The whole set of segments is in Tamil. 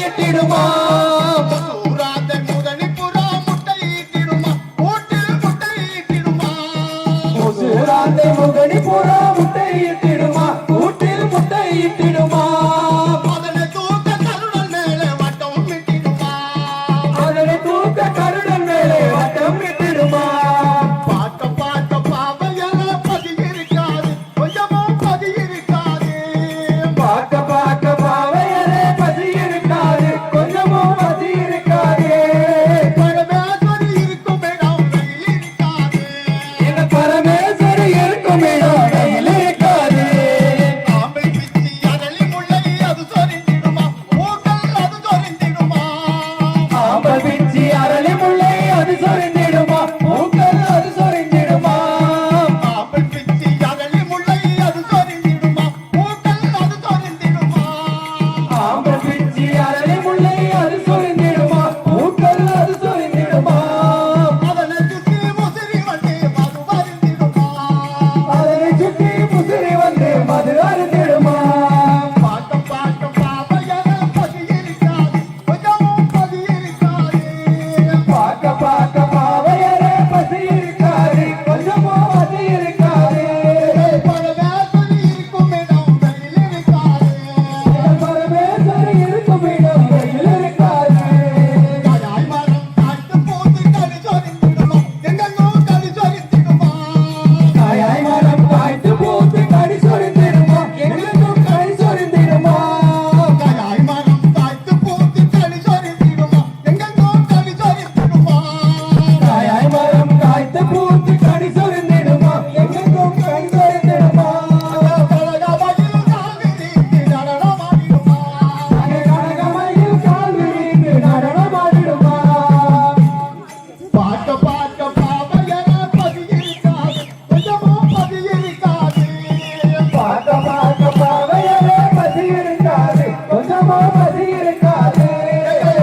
முட்டையிட்டிடுமா முகணிபுரா முட்டையிட்டிடுமா கூட்டில் முட்டையிட்டிடுமா அதனை தூக்க கருடன் மேலே வட்டம் விட்டிடுமா அதனை தூக்க கருடன் மேலே வட்டம் விட்டிடுமா பார்க்க பார்க்க பாவையென பதி இருக்காது கொஞ்சமும் பதி இருக்காது பார்க்க பார்க்க பாவையரே பசி இருக்காது கொஞ்சமும் பசி இருக்காது பரமேஸ்வரி இருக்கும் இடம் வெயில் இருக்காது எங்க பரமேஸ்வரி இருக்கும் இடம் வெயில் இருக்காது ஆம்பை பிச்சி அதளி முல்லை அது சொரிந்திடுமா ஊக்கல் அது சொரிந்திடுமா ஆம்பல் பிச்சி அரளி முல்லை அது சொரிந்திடுமா மூக்கல் அது சொரிந்திடுமா ஆம்பை பிச்சி அதளி முல்லை அது சொரிந்திடுமா ஊக்கல் அது சொரிந்திடுமா ஆம்பல் பிச்சி அரளி முல்லை அது சொரிந்திடுமா மூக்கல் அது சொரிந்திடுமா அதனை சுற்றி முசிறி வந்து மது வருந்திடுமா அதனை சுற்றி முசிறி வந்து மது அருந்திடுமா பார்க்க பார்க்க பாவையன பதி இருக்காது கொஞ்சமும் பதி இருக்காது பார்க்க பார்க்க பாவையரே பசி இருக்காது கொஞ்சமும் பசி இருக்காது பரமேஸ்வரி இருக்கும் இடம் வெயில் இருக்காது பரமேஸ்வரி இருக்கும் இடம் வெயில் இருக்காது காயாய் மரம் காட்டு போது கடி சொரிந்திடுமா எங்கெங்கோ கடி சொரிந்திடுமா காயாய் மரம் காய்த்து பூத்து கடி சொரிந்திடுமா எங்களுக்கும் கடி சொரிந்திடுமா காயாய் மரம் காட்டு போது கடி சொரிந்திடுமா எங்கெங்கோ கடி சொரிந்திடுமா காயாய் மரம் காய்த்து பூத்து கடி சொரிந்திடுமா எங்களுக்கும் கடி சொரிந்திடுமா கலகவையில் காவிரிக்கு நடனமாடிடுமா கனகமயில் கால் விரிந்து நடனமாடிடுமா பார்க்க பார்க்க பாவையன பதி இருக்காது கொஞ்சமும் பதி இருக்காது பார்க்க பார்க்க பாவையரே பசி இருக்காது கொஞ்சமா பசி இருக்காது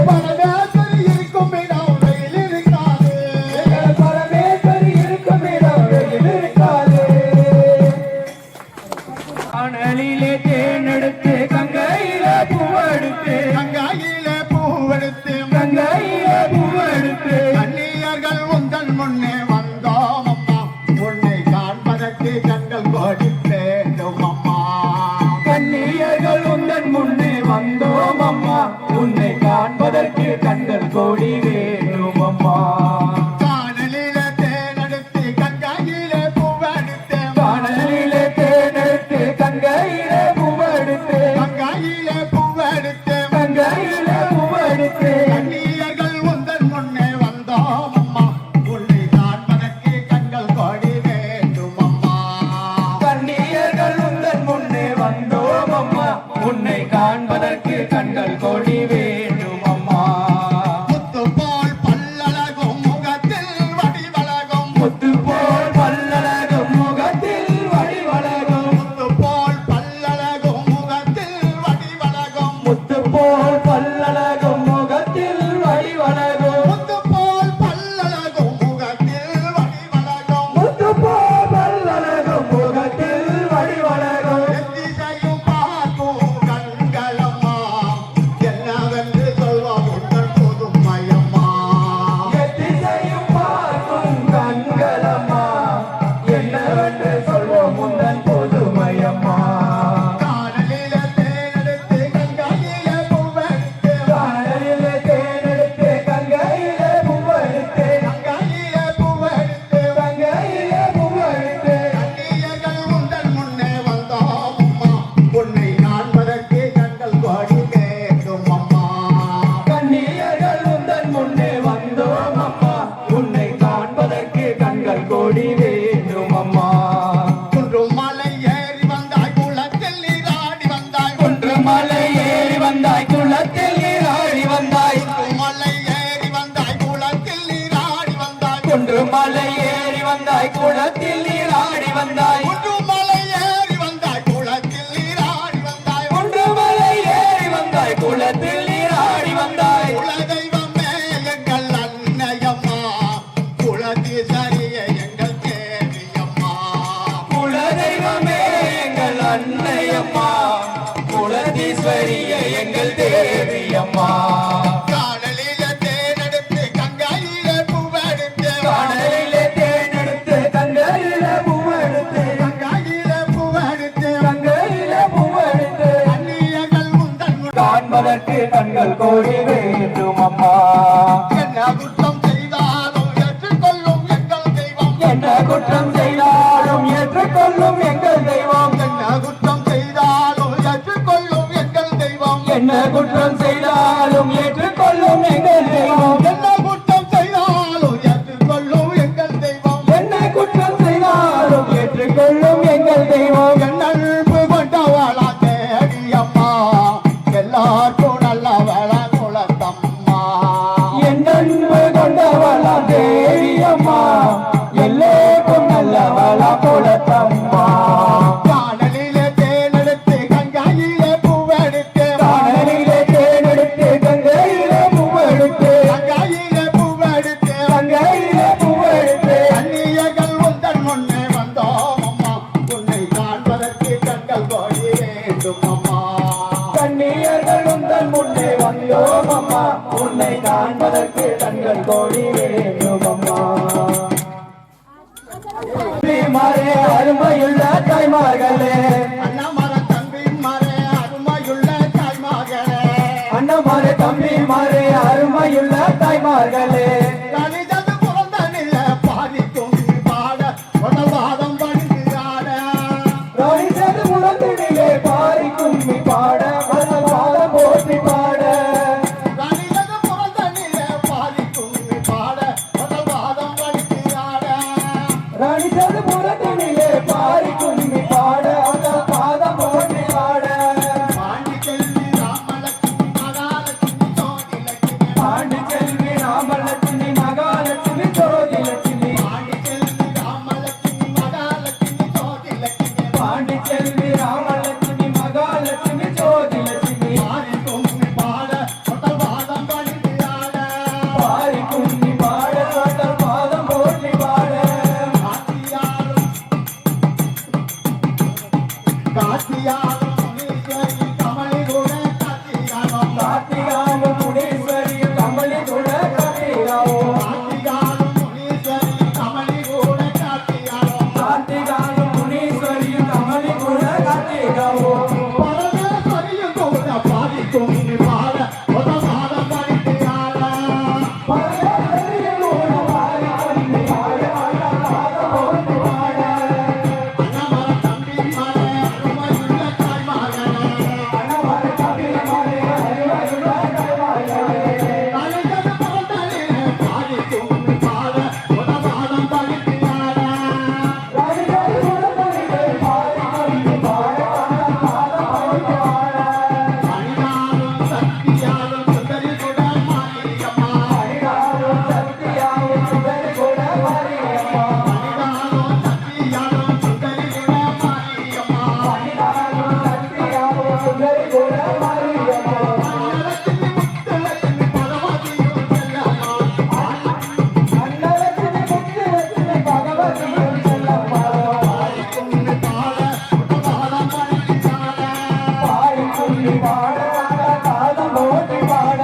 பரமேஸ்வரி இருக்கும் இடம் வெயில் இருக்காது பரமேஸ்வரி இருக்கும் இடம் வெயில் இருக்காது அனலிலே தேனெடுத்து கங்கையில பூவெடுத்து கங்காயிலே பூவெடுத்து கங்கையில பூவெடுத்து கன்னியர்கள் உந்தன் முன்னே வந்தோம் அம்மா உன்னை காண்பதற்கு கண்கள் கோடி வேண்டும் அம்மா கண்ணியர்கள் உந்தன் முன்னே வந்தோம் அம்மா உன்னை காண்பதற்கு கண்கள் கோடி வேண்டும் அம்மா காணலிலே தேனெடுத்து கங்காயிலே பூவெடுத்து காணலிலே தேனெடுத்து கங்கையில பூவெடுத்து கங்காயிலே பூவெடுத்து கங்கையில பூவெடுத்து கன்னியர்கள் உந்தன் முன்னே வந்தோம் அம்மா உன்னை காண்பதற்கு கண்கள் கோடி வேண்டும் அம்மா கண்ணியர்கள் உந்தன் முன்னே வந்தோம் அம்மா உன்னை காண்பதற்கு கண்கள் கோடி வேண்டும் அம்மா முத்து போல் பல்லழகும் முகத்தில் வடிவழகும் முத்து போல் பல்லழகும் முகத்தில் வடிவழகும் முத்து போல் பல்லழகும் முகத்தில் வடிவழகும் முத்து போல் பல்லழகும் முகத்தில் வடிவழகும் முத்து போல் பல்லழகும் முகத்தில் வடிவழகும் முத்து போல் பல்லழகும் முகத்தில் வடிவழகும் எத்திசையும் பார்க்கும் கண்களம்மா என்னவென்று சொல்வோம் உங்கள் புதுமையம்மா எத்திசையும் பார்க்கும் கண்களம்மா என்னவென்று சொல்வோம் உந்தன் பொதுமையம்மா காணலிலே தேனெடுத்து கங்காயிலே பூவெடுத்து காணலிலே தேனெடுத்து கங்கையிலே பூவெடுத்து கங்காயிலே பூவெடுத்து கங்கையிலே பூவெடுத்து கன்னியர்கள் உந்தன் முன்னே வந்தோம் அம்மா உன்னை காண்பதற்கு கண்கள் கோடி வேண்டும் அம்மா கண்ணியர்கள் உந்தன் முன்னே வந்தோம் அம்மா உன்னை காண்பதற்கு கண்கள் கோடி வேண்டும் அம்மா குன்றுமலை ஏறி வந்தாய் குளத்தில் நீராடி வந்தாய் குன்றுமலை ஏறி வந்தாய் குளத்தில் நீராடி வந்தாய் குன்றுமலை ஏறி வந்தாய் குளத்தில் நீராடி வந்தாய் குன்றுமலை ஏறி வந்தாய் குளத்தில் நீராடி வந்தாய் குன்றுமலை ஏறி வந்தாய் குளத்தில் நீராடி வந்தாய் குன்றுமலை ஏறி வந்தாய் குளத்தில் நீராடி வந்தாய் குலதெய்வமே எங்கள் அன்னையம்மா குலதிசரிய எங்கள் தேவியம்மா குலதெய்வமே எங்கள் அன்னையம்மா குலதீச பெரிய எங்கள் தேவி அம்மா. காணலிலே தேனெடுத்து கங்கையிலே பூவெடுத்து காணலிலே தேனெடுத்து கங்கையிலே பூவெடுத்து கங்கையிலே பூவெடுத்து கங்கையிலே பூவெடுத்து அந்நியங்கள் உந்தன் காண்பதற்கு கண்கள் கோடி வேண்டும் அம்மா. என்ன குற்றம் செய்தாலும் ஏற்றுக்கொள்ளும் எங்கள் தெய்வம். என்ன குற்றம் செய்தாலும் ஏற்றுக்கொள்ளும் எங்கள் தெய்வம். என்ன குற்றம் செய்தாலும் ஏற்றுக்கொள்ளும் எங்கள் தெய்வம். என்ன குற்றம் செய்தாலும் ஏற்றுக்கொள்ளும் எங்கள் தெய்வம். என்ன குற்றம் செய்தாலும் ஏற்றுக்கொள்ளும் எங்கள் தெய்வம். என்ன குற்றம் செய்தாலும் ஏற்றுக்கொள்ளும் எங்கள் தெய்வம். என் அன்பு கொண்டவளா தேடி அம்மா, எல்லாருக்கும் நல்லவளா குலத்தம்மா. என் அன்பு கொண்டவளா தேவி அம்மா, எல்லோருக்கும் நல்லவளா குலத்தம்மா. காணலிலே தேனெடுத்து கங்கையிலே பூவெடுத்து காணலிலே தேனெடுத்து கங்கையிலே பூவெடுத்து கங்கையிலே பூவெடுத்து கங்கையிலே பூவெடுத்து அந்நியர்கள் உந்தன் முன்னே வந்தோம் அம்மா, உன்னை காண்பதற்கு கண்கள் கோடி வேண்டும் அம்மா. கண்ணியர்கள் உந்தன் முன்னே வந்தோம் அம்மா, உன்னை காண்பதற்கு கண்கள் கோடி வேண்டும் அம்மா. மாறே அருமையுள்ள தாய்மார்களே, அண்ணாமர தம்பி மாறே அருமையுள்ள தாய்மகளே, அண்ணமாரே தம்பி மாறே அருமையுள்ள தாய்மார்களே, கணிதது புறந்தனில பாதிக்கும் பாட உடல்வாதம் பணிந்து ஆட. ராணிசது முழந்தினிலே பாரி கும்மி பாட பாதம் போற்றி பாட. கணிதது புறந்தனில பாதிக்கும் பாட உடல்வாதம் பணிந்து ஆட. ராணிசது முழந்தினிலே பாரி கும்மி பாட பாதம் போற்றி பாட. பாண்டி செல்வி ராமலட்சுமி மகாலட்சுமி ஜோதி லட்சுமி. பாண்டி செல்வி ராமலட்சுமி மகாலட்சுமி ஜோதி லட்சுமி. பாண்டி செல்வி ராமலட்சுமி மகாலட்சுமி ஜோதி லட்சுமி. பாண்டி செல்வி ராமலட்சுமி மகாலட்சுமி ஜோதி லட்சுமி. பாரி கும்மி பாட உடல்வாதம் பணிந்து ஆட. பாரி கும்மி பாட பாதம் போற்றி பாட. காத்தியாலும் முனீஸ்வரி கமலி கூட காத்தியாலும். கார்த்திகாவும் முனீஸ்வரியும் கமலி கூட கார்த்திகாவும். காத்தியாலும் முனீஸ்வரி கமலி கூட காத்தியாலும். கார்த்திகாவும் முனீஸ்வரியும் கமலி கூட கார்த்திகாவும். பரமேஸ்வரியும் கூட பாதிக்கும் பாட உதவாதம் படித்து ஆட. பரமேஸ்வரியும் கூட பாரி கும்மி பாட பாதம் போற்றி பாட. அண்ணாமலை தம்பி மலை அருமையுள்ள தாய்மகளே, அண்ணமாரே தம்பி மாறே அருமையுள்ள தாய்மார்களே, கணிதது புறந்தனிலே பாதிக்கும் பாட உதவாதம் படித்து ஆட. ராணிசது முழந்தினிலே பாரி கும்மி பாட பாதம் போற்றி பாட. அணியாலும் சக்தியாலும் சுந்தரி கூட மாரியம்மா. அணிகாரும் சக்தியாவும் சுந்தரி கூட மாரியம்மா. அணியாலும் சக்தியாலும் சுந்தரி கூட மாரியம்மா. அணிகாரும் சக்தியாவும் சுந்தரி கூட மாரியம்மா. அன்னலட்சுமி முத்துலட்சுமி பகவதியும் செல்லம்மா. அன்னலட்சுமி முத்துலட்சுமி பகவதியும் செல்லம்மா. பாடிக்கும் பாட உதவாதம் படித்து ஆட. பாடி கும்மி பாட பாதம் போற்றி பாட.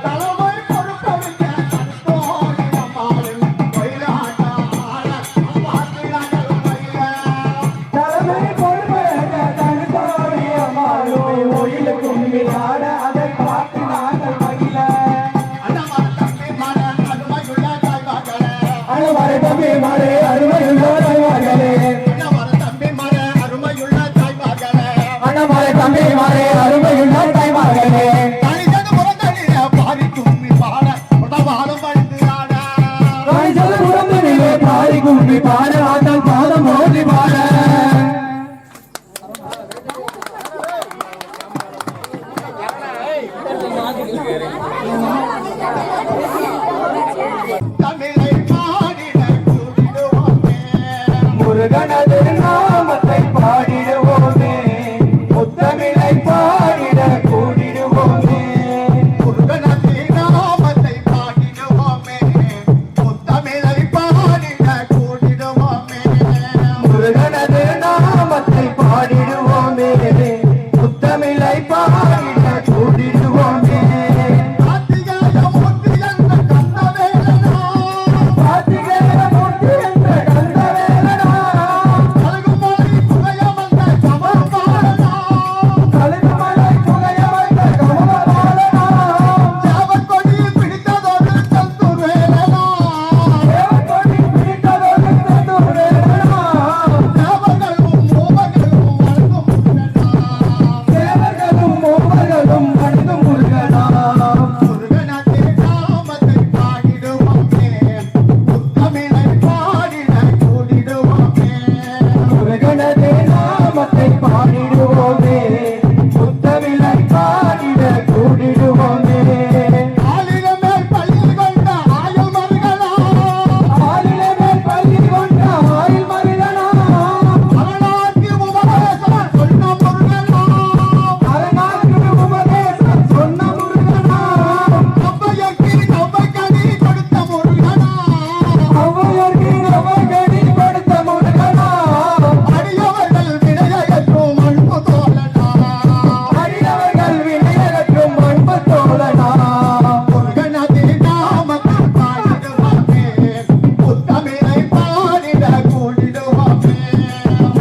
தலைமை பொறுப்பெடுக்க தனித்தோடி அம்மாளும் கோயிலாட்டம் ஆட அம்மாத்தினார்கள் மயில. தலைமை பொறுப்பேற்க தனித்தோடி அம்மாளும் ஒயில கும்மி ஆட அதை பார்த்து நாங்கள் மகிழ. அண்ணாமலை தம்பி மலை அருமையுள்ள தாய்மகளே, அண்ணமாரே தம்பி மாறே அருமையுள்ள தாய்மார்களே, அண்ணாமலை தம்பி மலை அருமையுள்ள தாய்மகளே. அண்ணமாரே தம்பி மாறே அருமையுள்ள தாய்மார்களே. கணிதது புறந்தனிலே பாதிக்கும் பாட உடவாதம் படித்து ஆட. ராணிசது முழந்தினிலே பாரி கும்மி பாட ஆண்டால் பாதம் போற்றி பாட. தமிழை பாடிட கூடிடுவோமே. முருகனது நாமத்தை பாடிடுவோமே, முத்தமிழை பாடிட கூடிடுவோமே. முருகனது நாமத்தை பாடிடுவோமே, முத்தமிழை பாடிட கூடிடுவோமே. முருகனது நாமத்தை பாடிடுவோமே, முத்தமிழை பாடிட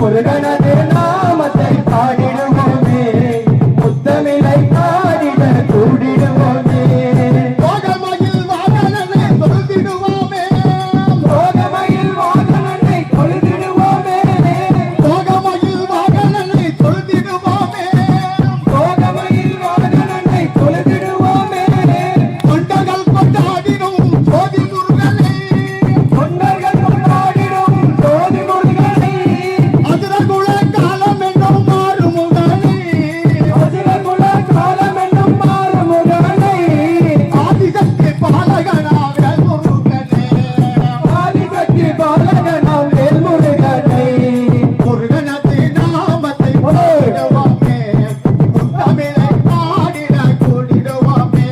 முருகனது நாமத்தை பாடிடுவோமே முத்தமிழை பாடிட கூடிடுவோமே கோகமயில் வாகனனை தொழுதிடுவோமே கோகமயில் வாகனனை தொழுதிடுவோமே கோகமயில் வாகனனை தொழுதிடுவோமே கோகமயில் வாகனனை தொழுதிடுவோமே தொண்டர்கள் கொண்டாடிடும் ஜோதி முருகனை தொண்டர்கள் கொண்டாடிடும் ஜோதி முருகனை அதிரகுல காலம் என்னும் மாறுமுகனை அசுரகுல காலம் என்னும் மாறுமுகனை ஆதிசக்தி பாலகனாக முருகனே ஆதிசக்தி பாலகனாம் வேல்முருகனை முருகனது நாமத்தை பாடிடுவோமே முத்தமிழை பாடிட கூடிடுவோமே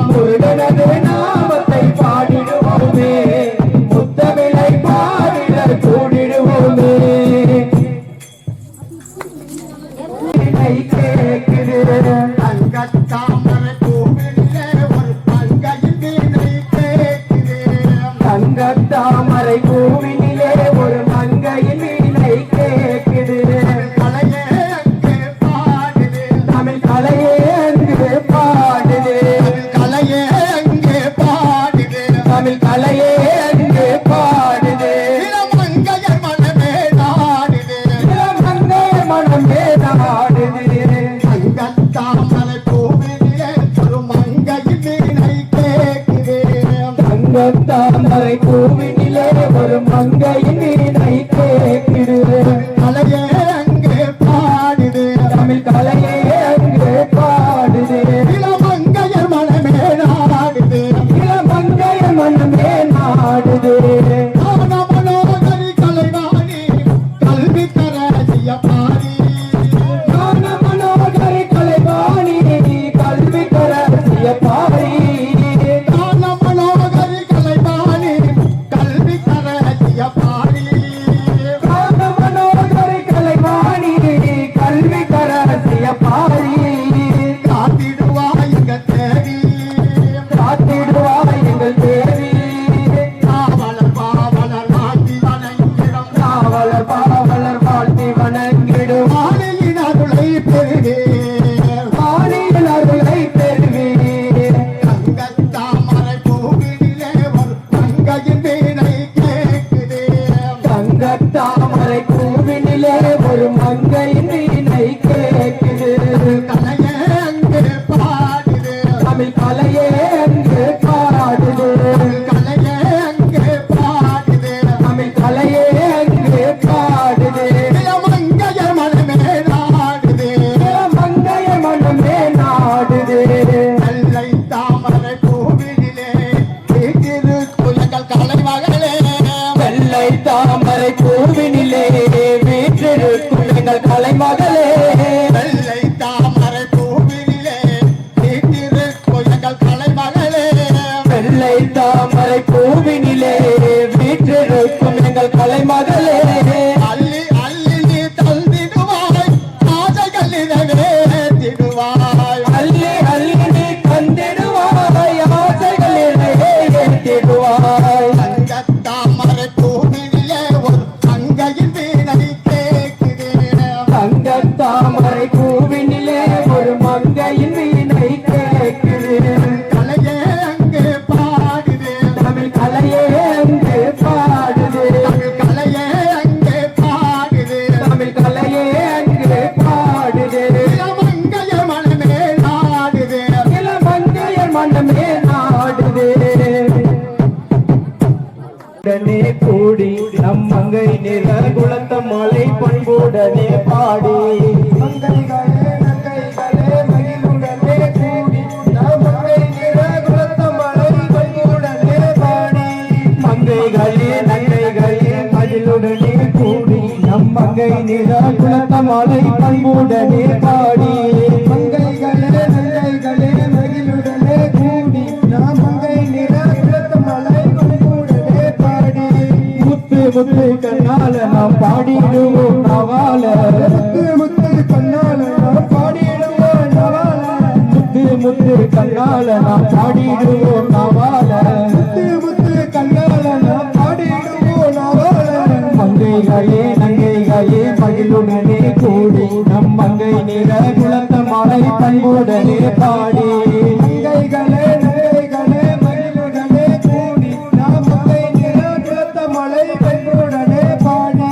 முருகனது நாமத்தை பாடிடுவோமே முத்தமிழை பாடிட கூடிடுவோமே என்னை கேட்குது தங்கத்தாமரை பூவிலே ஒரு பங்கையில் வீணை கேட்கிறேன் தங்கத்தாமரை பூவினிலே ஒரு மங்கையின் வீணை கேட்குது கலையே அங்கே பாடுது தமிழ் கலையே அங்கு பாடுது கலையே அங்கே பாடுது தமிழ் கலையே அங்கு பாடுது இளமங்கையர் மனமே நாடுது இளமங்கைய மனமே நாடுது தங்கத்தாமரை பூவிலே ஒரு மங்கையில் வீணை கேட்கிறேன் தங்கத்தாமரை பூவினிலே ஒரு மங்கையின் வீணை கேட்குது கலையே அங்கே பாடுது தமிழ் கலையே அங்கு பாடுது இளமங்கையர் மனமே நாடுது இளமங்கைய மனமே நாடுது மனோகரி கலைவாணி கல்வி தரசிய பாரி ஞான மனோகரி கலைவாணி கல்வி கரசிய பாரி மனோகரி கலைவாணி கல்வி தரசிய பாரி ஞான மனோகரி கலைவாணி கல்வி கரசிய பாரி காத்திடுவாய் எங்க தேவி காத்திடுவாய் எங்கள் தேவி காவலர் பாவலர் மாத்தி வணங்கிடும் காவலர் பாவலர் வாழ்த்தி வணங்கிடும் மாலையின் அருளை பெறுவே ஆணையில் அருளை பெறுவீர் தங்கத்தாமரை பூவிலே ஒரு மங்கையின் வீணை கேட்குதே தங்கத்தாமரை பூவினிலே ஒரு மங்கையின் வீணை கேட்குது கலையே அங்கே பாடுது தமிழ் கலையே அங்கு பாடுது கலையே அங்கே பாடுது தமிழ் கலையே அங்கு பாடுது இளமங்கையர் மனமே நாடுது மங்கைய மனமே நாடுது வெள்ளை தாமரை பூவிலே வீட்டிரு துயங்கள் கலை மகளே வெள்ளை தாமரை பூவினிலே வீற்றிருக்கும் எங்கள் கலைமகளே வெள்ளை தாமரை பூவிலே வீட்டிரு துயங்கள் கலை மகளே வெள்ளை தாமரை பூவினிலே வீற்றிருக்கும் எங்கள் கலைமகளே அள்ளி அள்ளி நீ தந்திடுவாய் ஆசைகள் நிறைவேற்றிடுவாய் அள்ளி அள்ளி நீ தந்திடுவாய் ஆசைகளிலே ஏற்றிடுவாய் தங்கத்தாமரை பூவிலே ஒரு மங்கையின் வீணை கேட்கிறேன் தங்கத்தாமரை பூவினிலே ஒரு மங்கையின் வீணை கேட்குது கலையே அங்கே பாடுது தமிழ் கலையே அங்கு பாடுது கலையே அங்கே பாடுது தமிழ் கலையே அங்கு பாடுது இளமங்கைய மனமே நாடுது இளமங்கைய மனமே நாடுது உடனே கூடி நம் மங்கை நிற குலத்த மலை பண்புடனே பாடி மங்கைகளே நங்கைகளே மகிழுடனே கூடி நம் மங்கை நிற குலத்த மலை பண்புடனே பாடி மங்கைகளே நங்கைகளே மகிழுடனே கூடி நம் மங்கை நிற குலத்த மலை பண்புடனே பாடி மங்கைகளே நங்கைகளே மகிழுடனே கூடி நம் மங்கை நிற குலத்த மலை பண்புடனே பாடி முத்து முத்து கண்ணால நாம் பாடிடுவோம் நவால முத்து முத்து கண்ணால நாம் பாடிடுவோம் நவால முத்து முத்து கண்ணால நாம் பாடிடுவோம் நவால முத்து முத்து கண்ணால நாம் பாடிடுவோம் நவால மங்கைகளே நங்கைகளே பண்புடனே பாடி நங்கைகளே நங்கைகளே மகிழுடனே கூடி நாம் மங்கை நிறத்த மலை பண்புடனே பாடி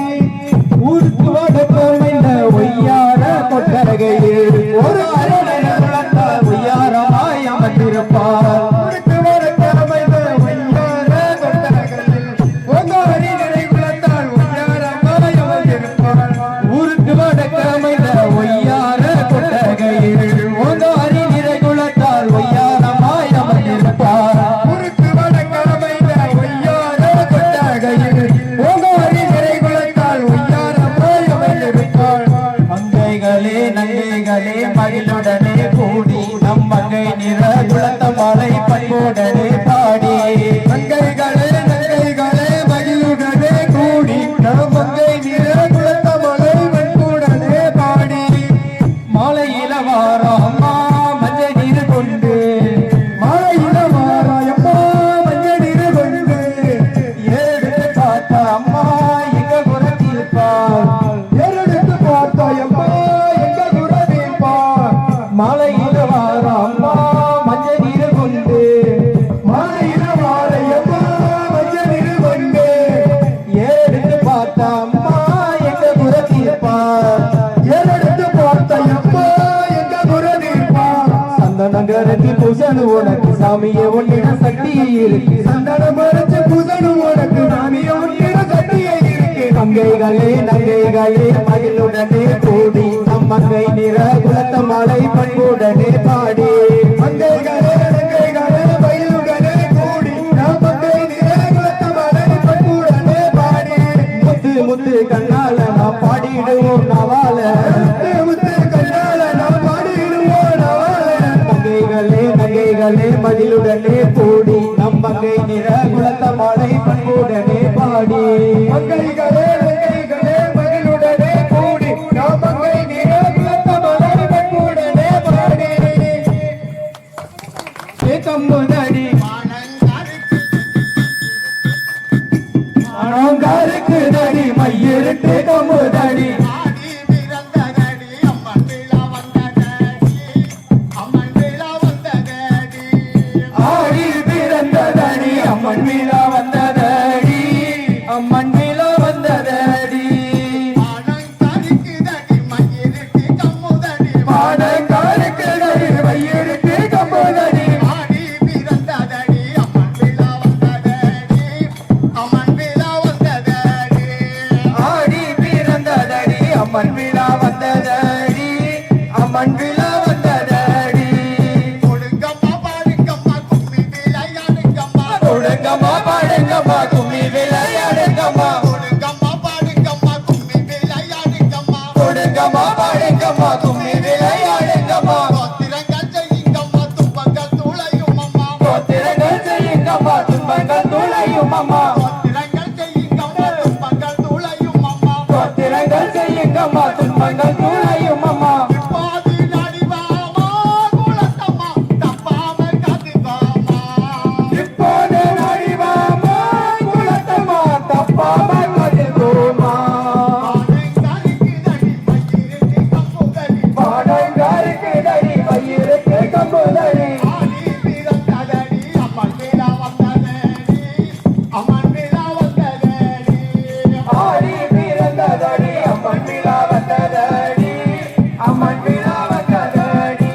ஊருக்கு வடக்கமைந்த ஒய்யார கொட்டகையில் ஒரு அரண ஒய்யாரமாய் அமர்ந்திருப்பார் ஊருக்கு வடக்கமைந்த ஒய்யார கொட்டகையில் ஒரு அரிநடை குலத்தால் ஒய்யாரமாய் அமர்ந்திருப்பார் ஊருக்கு வடக்கமைந்த ஒய்யார கொட்டகையில் ஒரு அரிநிறை குலத்தால் ஒய்யாரமாய் அமர்ந்திருப்பார் ஊருக்கு வடக்கமைந்த ஒய்யார கொட்டகையில் ஒரு அரிநிறை குலத்தால் ஒய்யாரமாய் அமர்ந்திருப்பார் மங்கைகளே நங்கைகளே மகிழுடனே கூடி நம் மங்கை நிற குலத்த மலை பண்புடனே பாடி மங்கைகளே நங்கைகளே மகிழுடனே கூடி நம் மங்கை நிற குலத்த மலை பண்புடனே பாடி மாலையில வாராம்மா மஞ்சள் நீர் கொண்டு மாலையில வாராயம்மா மஞ்சள் நீர் கொண்டு ஏறெடுத்து பார்த்தா அம்மா எங்க குறை தீர்ப்பார் ஏறெடுத்து பார்த்தாயம்மா எங்க குறை தீர்ப்பார் மாலையில வாராம்மா மஞ்சள் நீர் கொண்டு மாலையில வாரையம்மா மஞ்சள் நீர் கொண்டு ஏறெடுத்து பார்த்தா அம்மா எங்க குறை தீர்ப்பார் ஏறெடுத்து பார்த்தாயம்மா எங்க குறை தீர்ப்பார் சந்தனங்கரத்து பூசணு உனக்கு சாமியே ஒன்னிட சக்தியே இருக்கு சந்தனம் மறைச்சு பூசணு உனக்கு சாமியே ஒன்னிட சக்தியே இருக்கு மங்கைகளே நங்கைகளே மகிழுடனே கூடி நம் மங்கை நிற குலத்த மலை பண்புடனே பாடி மங்கைகளே நங்கைகளே மகிழுடனே கூடி நம் மங்கை நிற குலத்த மலை பண்புடனே பாடி முத்து முத்து கண்ணால நாம் பாடிடுவோம் நவால முத்து முத்து கண்ணால நாம் பாடிடுவோம் நவால மங்கைகளே நங்கைகளே மகிழுடனே கூடி நம் மங்கை நிற குலத்த மலை பண்புடனே பாடி மங்கைகளே நங்கைகளே மகிழுடனே கூடி நம் மங்கை நிற குலத்த மலை பண்புடனே பாடி கம்புதடி ஆனங்காருக்கு தடி மையிருட்டு கம்புதடி ஆடி பிறந்ததடி அம்மன் விழா வந்ததடி அம்மன் விழா வந்ததடி ஆடி பிறந்ததடி அம்மன் விழா வந்ததடி அம்மன் விழா வந்ததடி ஆனங்கரிக்குதடி மயிரிட்டு கம்முதடி ஆனங்காருக்கு தடி மையிருட்டு கம்புதடி ஆடி பிறந்ததடி அம்மன் விழா வந்ததடி அம்மன் விழா வந்ததடி ஆடி பிறந்ததடி அம்மன் விழா வந்ததடி அம்மன் விழா வந்ததடி கொடுங்கம்மா பாருங்கம்மா கும்மி விளையாடுங்கம்மா கொடுங்கம்மா பாடுங்கம்மா கும்மி விளையாடுங்கம்மா கொடுங்கம்மா பாருங்கம்மா கும்மி விளையாடுங்கம்மா கொடுங்கம்மா பாடுங்கம்மா கும்மி விளையாடுங்கம்மா கோத்திரங்கள் செய்யுங்கம்மா துன்பங்கள் துளையும் அம்மா கோத்திரங்கள் செய்யுங்கம்மா துன்பங்கள் துளையும் அம்மா கோத்திரங்கள் செய்யுங்கம்மா துன்பங்கள் துளையும் அம்மா கோத்திரங்கள் செய்யுங்கம்மா துன்பங்கள் துளையும் அம்மா பாதி நடிவாமா குலத்தம்மா தப்பாமல் காத்துக்காமா இப்போது நடிவாமா குலத்தம்மா தப்பாம கதிர்கோமா பாடங்காருக்கு தடி மயிருக்கு கம்புதடி ஆடி பிறந்ததடி அம்மன் விழா வந்ததடி அம்மன் விழா வந்ததடி ஆடி பிறந்ததடி அம்மன் விழா வந்ததடி அம்மன் விழா வந்ததடி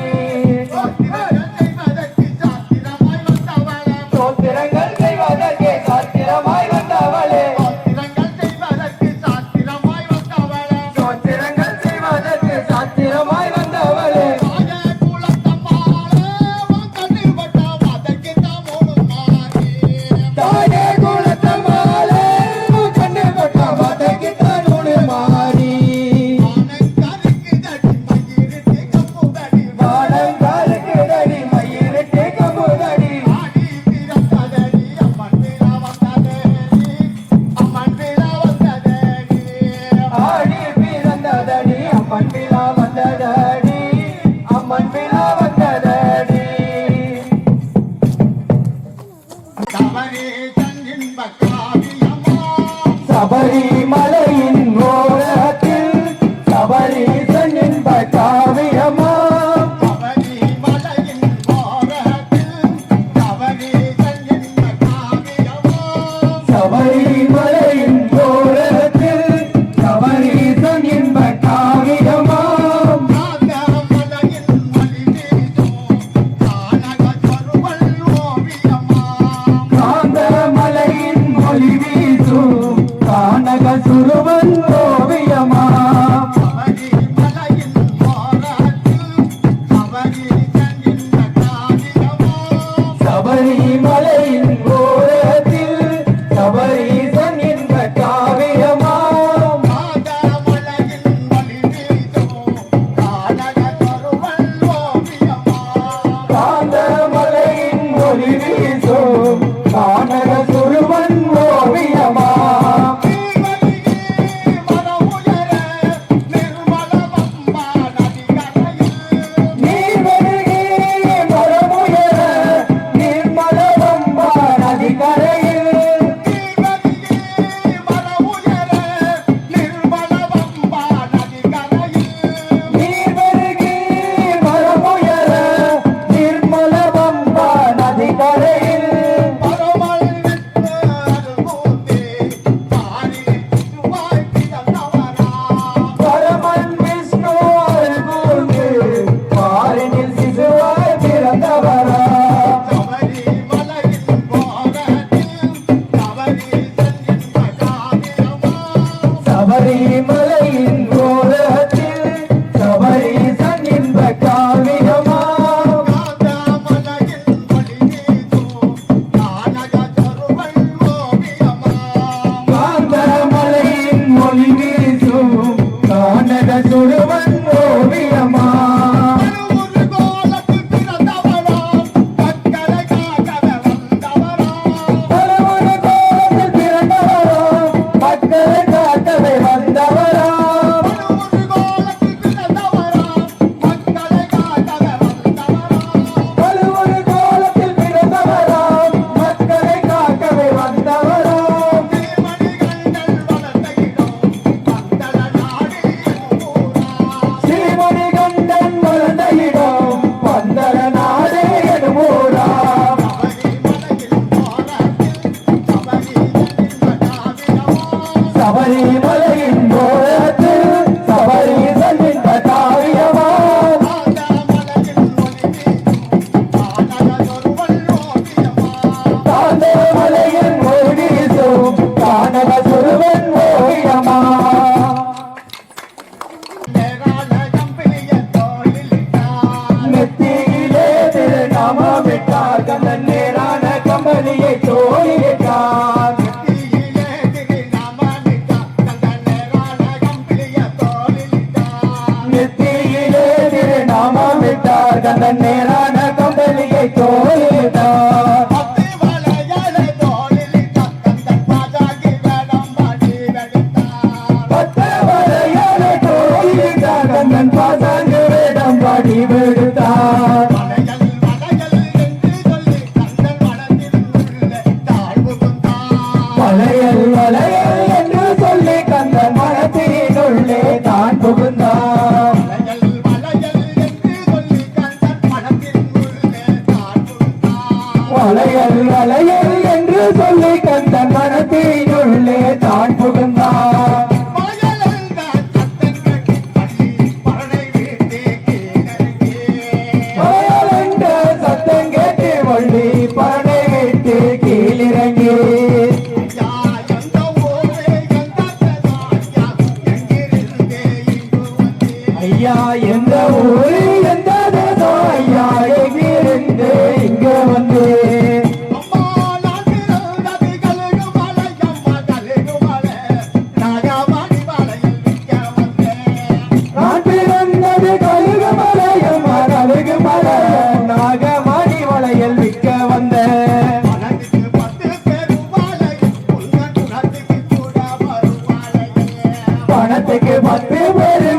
சோத்திரங்கள் செய்வதற்கு சாத்திரமாய் வந்தவளே சோத்திரங்கள் செய்வதற்கு சாத்திரமாய் வந்தவளே சோத்திரங்கள் செய்வதற்கு சாத்திரமாய் வந்தவளே சோத்திரங்கள் செய்வதற்கு சாத்திரமாய் வந்தவளே ராஜ குலத்தம்மாளே உன் கண்ணில் பட்ட வாதற்கு தாமோடு மாறி தாயே குலத்தம்மாளே உன் கண்ணு பட்ட மதக்கு தன்னோடு மாறி ஆனங்கருக்கு தடி மயிருக்கு கம்புதடி வாடங்காருக்கு தடி மயிருக்கு கம்புதடி ஆடி பிறந்ததடி அம்மன் விழா வந்ததடி அம்மன் விழா வந்ததடி ஆடி பிறந்ததடி அம்மன் விழா வந்ததடி அம்மன் விழா வந்ததடி சபரி தன்னின் பக்காவியம்மா சபரிமலையின் ஓரத்தில் சபரீசனின் காவியமா சபரி சபரிமலையின் ஓரத்தில் சபரீசன் இன்ப காவியமா காந்தமலையின் மொழி வீசும் கானக சுடுவன் ஓவியமா பலவன கோலத்தில் பிறந்தவராம் மக்களை காக்கவே வந்தவராம் பலவன கோலத்தில் பிறந்தவராம் மக்களை காக்கவே வந்தவராம் ஸ்ரீமணி கண்டன் வளர்ந்த இடம் பந்தர நாடே எனுமூராம் சபரிமலையின் ஓரத்தில் சபரீசன் இன்ப காவியமாம் காந்தமலையின் மொழி வீசும் கானக சுடுவன் ஓவியமா நெத்தியிலே திருநாமமிட்டார் கந்தன் நேரான கம்பளியை தோழியிட்டார் நெத்தியிலே திருநாமமிட்டார் கந்தன் நேரான கம்பளியை தோழியிட்டார் பத்து வரையாலே தோழியிட்டார் கந்தன் பாசாங்கு வேடம் பாடி விடுத்தார் வளையல் வளையல் என்று சொல்லி கந்தன் மனத்தினுள்ளே தான் புகுந்தார் வளையல் வளையல் என்று சொல்லி கந்தன் மனத்தினுள்ளே தான் புகுந்தார் வளையல் என்ற சத்தம் கேட்டு வள்ளி பனை விட்டு கீழிறங்கி ஐயா எந்த ஊரு எந்த தேசம் ஐயா எங்கிருந்து இங்க வந்து நான் பிறந்தது கழுகு மலையம் கழுகு மலையம் நாகமணி வளையல் விற்க வந்த பணத்துக்கு 10 பேரு